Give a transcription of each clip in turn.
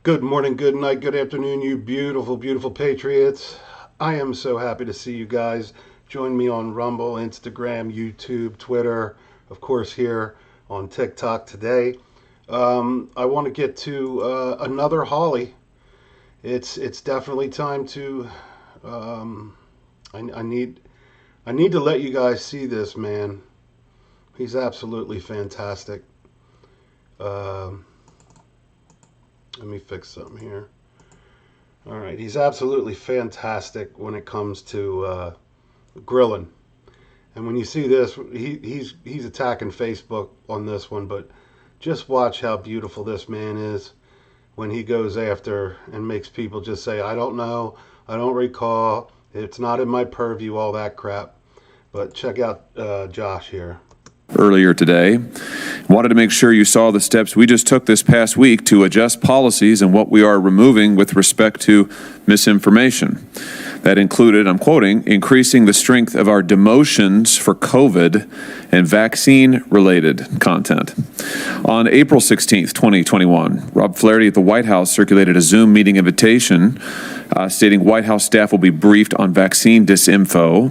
Good morning, good night, good afternoon, you beautiful, beautiful patriots. I am so happy to see you guys. Join me on Rumble, Instagram, YouTube, Twitter, of course here on TikTok today. I want to get to another Hawley. It's definitely time to. I need to let you guys see this man. He's absolutely fantastic. Let me fix something here. All right, he's absolutely fantastic when it comes to grilling. And when you see this, he's attacking Facebook on this one, but just watch how beautiful this man is when he goes after and makes people just say, I don't know, I don't recall, it's not in my purview, all that crap. But check out Josh here. Earlier today. Wanted to make sure you saw the steps we just took this past week to adjust policies and what we are removing with respect to misinformation. That included, I'm quoting, increasing the strength of our demotions for COVID and vaccine-related content. On April 16th, 2021, Rob Flaherty at the White House circulated a Zoom meeting invitation stating White House staff will be briefed on vaccine misinfo.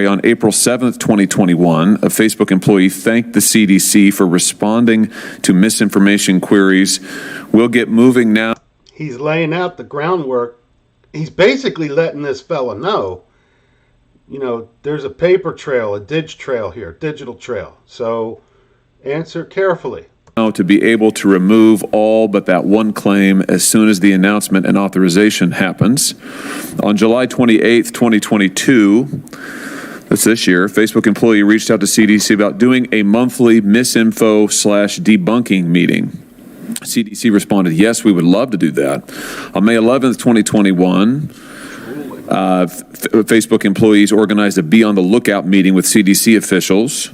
On April 7th, 2021, a Facebook employee thanked the CDC for responding to misinformation queries. We'll get moving now. He's laying out the groundwork. He's basically letting this fella know, there's a paper trail, a digital trail. So answer carefully. To be able to remove all but that one claim as soon as the announcement and authorization happens. On July 28th, 2022, that's this year, Facebook employee reached out to CDC about doing a monthly misinfo/debunking meeting. CDC responded, yes, we would love to do that. On May 11th, 2021, Facebook employees organized a Be on the Lookout meeting with CDC officials.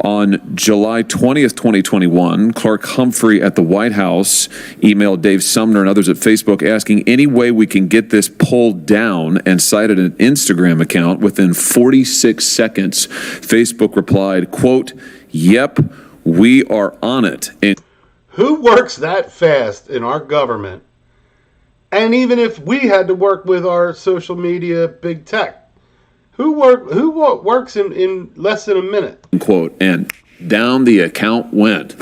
On July 20th, 2021, Clark Humphrey at the White House emailed Dave Sumner and others at Facebook asking any way we can get this pulled down and cited an Instagram account. Within 46 seconds, Facebook replied, quote, yep, we are on it. And who works that fast in our government? And even if we had to work with our social media big tech, who works in less than a minute? Quote, and down the account went.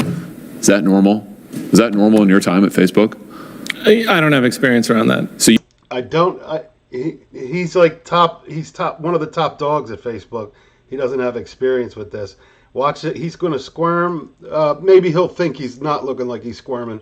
Is that normal? Is that normal in your time at Facebook? I don't have experience around that. So he's like one of the top dogs at Facebook. He doesn't have experience with this. Watch it. He's going to squirm. Maybe he'll think he's not looking like he's squirming,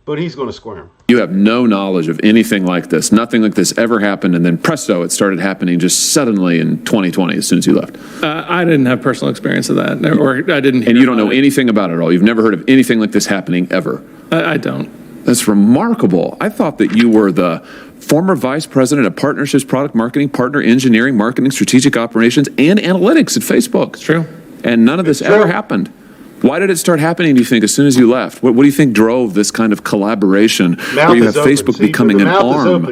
but he's going to squirm. You have no knowledge of anything like this. Nothing like this ever happened, and then presto, it started happening just suddenly in 2020 as soon as you left. I didn't have personal experience of that, or I didn't hear. And you don't know anything about it at all? You've never heard of anything like this happening ever? I don't. That's remarkable. I thought that you were the former vice president of partnerships, product marketing, partner engineering, marketing, strategic operations, and analytics at Facebook. It's true. And none of this ever happened. Why did it start happening, do you think, as soon as you left? What do you think drove this kind of collaboration where you have Facebook becoming an arm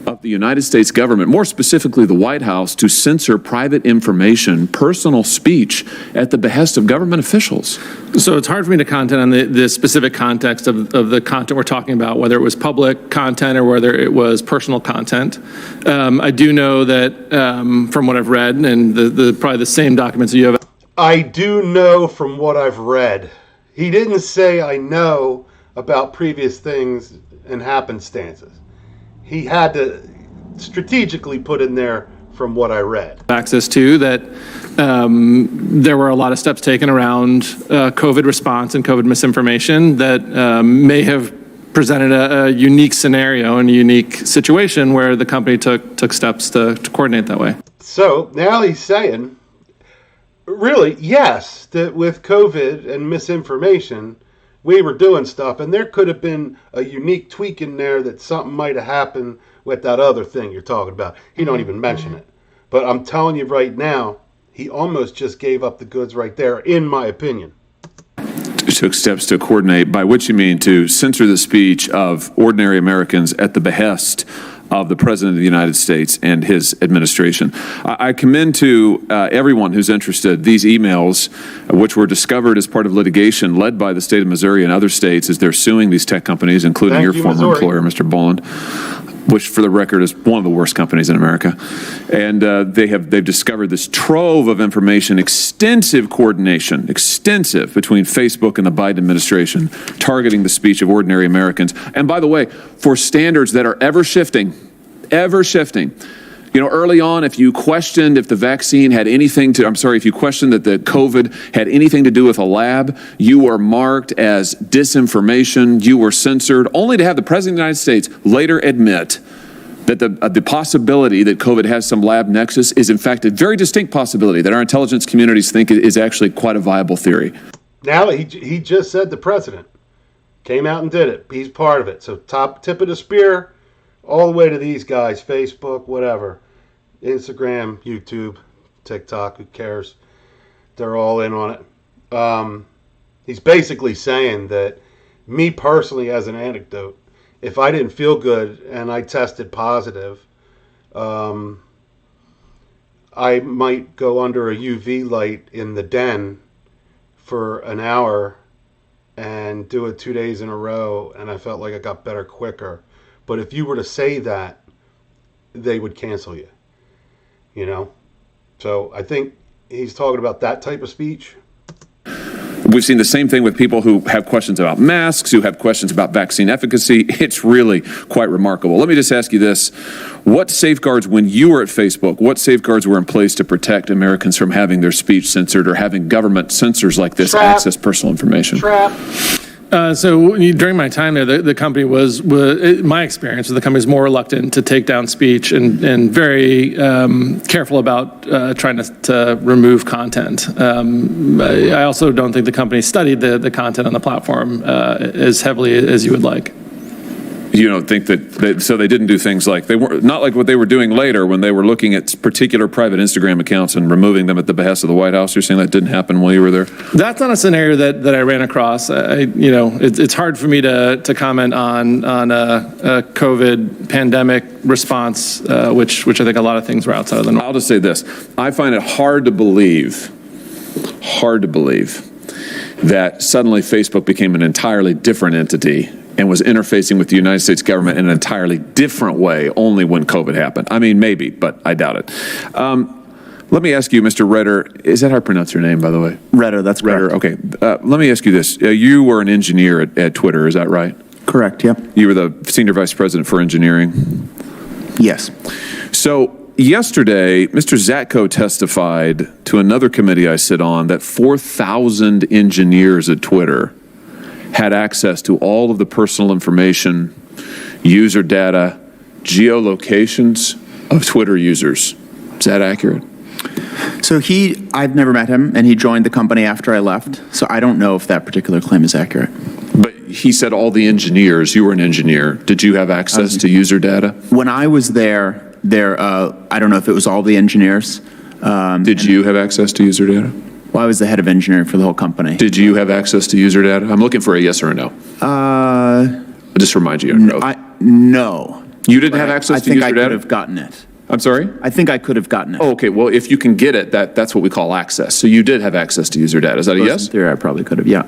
of the United States government, more specifically the White House, to censor private information, personal speech at the behest of government officials? So it's hard for me to comment on the specific context of the content we're talking about, whether it was public content or whether it was personal content. I do know that from what I've read, and probably the same documents that you have, I do know from what I've read. He didn't say I know about previous things and happenstances. He had to strategically put in there from what I read. Access to that there were a lot of steps taken around COVID response and COVID misinformation that may have presented a unique scenario and a unique situation where the company took steps to coordinate that way. So now he's saying, really, yes, that with COVID and misinformation, we were doing stuff, and there could have been a unique tweak in there that something might have happened with that other thing you're talking about. He don't even mention it. But I'm telling you right now, he almost just gave up the goods right there, in my opinion. Took steps to coordinate, by which you mean to censor the speech of ordinary Americans at the behest of the President of the United States and his administration. I commend to everyone who's interested these emails, which were discovered as part of litigation led by the state of Missouri and other states as they're suing these tech companies, including your former Missouri. employer, Mr. Boland, which, for the record, is one of the worst companies in America. And they've discovered this trove of information, extensive coordination, extensive, between Facebook and the Biden administration, targeting the speech of ordinary Americans. And by the way, for standards that are ever shifting, ever shifting. You know, early on, if you questioned if the vaccine had anything to, if you questioned that the COVID had anything to do with a lab, you were marked as disinformation, you were censored, only to have the President of the United States later admit that the possibility that COVID has some lab nexus is in fact a very distinct possibility that our intelligence communities think is actually quite a viable theory. Now he just said the president came out and did it. He's part of it. So top tip of the spear all the way to these guys, Facebook, whatever. Instagram, YouTube, TikTok, who cares? They're all in on it. He's basically saying that me personally, as an anecdote, if I didn't feel good and I tested positive, I might go under a UV light in the den for an hour and do it 2 days in a row, and I felt like I got better quicker. But if you were to say that, they would cancel you. You know? So I think he's talking about that type of speech. We've seen the same thing with people who have questions about masks, who have questions about vaccine efficacy. It's really quite remarkable. Let me just ask you this. What safeguards, when you were at Facebook, what safeguards were in place to protect Americans from having their speech censored or having government censors like this access personal information? So during my time there, the company was my experience, the company was more reluctant to take down speech and very careful about trying to remove content. I also don't think the company studied the content on the platform as heavily as you would like. You don't think that so they didn't do things like they were not like what they were doing later when they were looking at particular private Instagram accounts and removing them at the behest of the White House? You're saying that didn't happen while you were there? That's not a scenario that I ran across. It's hard for me to comment on a COVID pandemic response, which I think a lot of things were outside of the norm. I'll just say this: I find it hard to believe that suddenly Facebook became an entirely different entity and was interfacing with the United States government in an entirely different way only when COVID happened. I mean, maybe, but I doubt it. Let me ask you, Mr. Redder, is that how I pronounce your name, by the way? Redder, that's correct. Redder, okay. Let me ask you this. You were an engineer at Twitter, is that right? Correct, yep. You were the senior vice president for engineering? Yes. So yesterday, Mr. Zatko testified to another committee I sit on that 4,000 engineers at Twitter had access to all of the personal information, user data, geolocations of Twitter users. Is that accurate? So I've never met him, and he joined the company after I left, so I don't know if that particular claim is accurate. But he said all the engineers, you were an engineer. Did you have access to user data? When I was there, I don't know if it was all the engineers. Did you have access to user data? Well, I was the head of engineering for the whole company. Did you have access to user data? I'm looking for a yes or a no. I'll just remind you. No. You didn't have access to user data? I think I could have gotten it. I'm sorry? I think I could have gotten it. Oh, okay. Well, if you can get it, that's what we call access. So you did have access to user data. Is that a yes? In theory, I probably could have, yeah.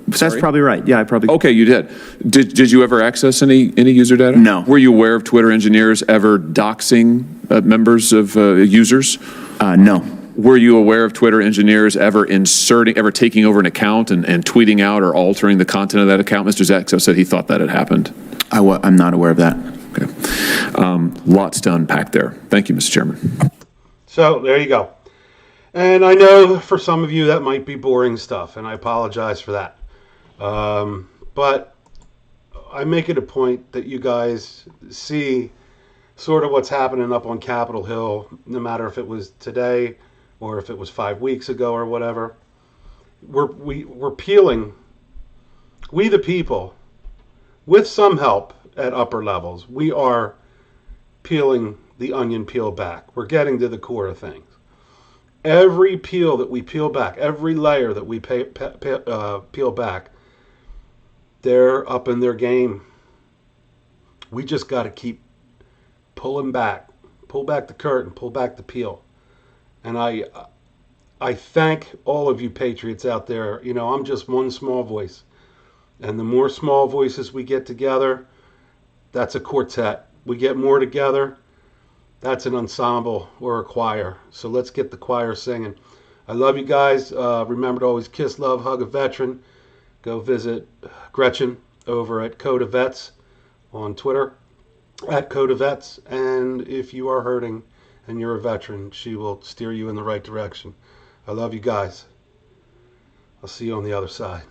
That's probably right. Yeah, I probably could. Okay, you did. Did you ever access any user data? No. Were you aware of Twitter engineers ever doxing members of users? No. Were you aware of Twitter engineers ever taking over an account and tweeting out or altering the content of that account? Mr. Zatko said he thought that had happened. I'm not aware of that. Okay. Lots to unpack there. Thank you, Mr. Chairman. So there you go. And I know for some of you that might be boring stuff, and I apologize for that. But I make it a point that you guys see sort of what's happening up on Capitol Hill, no matter if it was today or if it was 5 weeks ago or whatever. We're peeling, we the people, with some help at upper levels, we are peeling the onion peel back. We're getting to the core of things. Every peel that we peel back, every layer that we peel back, they're up in their game. We just got to keep pulling back. Pull back the curtain, pull back the peel. And I thank all of you patriots out there. You know, I'm just one small voice. And the more small voices we get together, that's a quartet. We get more together, that's an ensemble or a choir. So let's get the choir singing. I love you guys. Remember to always kiss, love, hug a veteran. Go visit Gretchen over at Coda Vets on Twitter, at Coda Vets. And if you are hurting and you're a veteran, she will steer you in the right direction. I love you guys. I'll see you on the other side.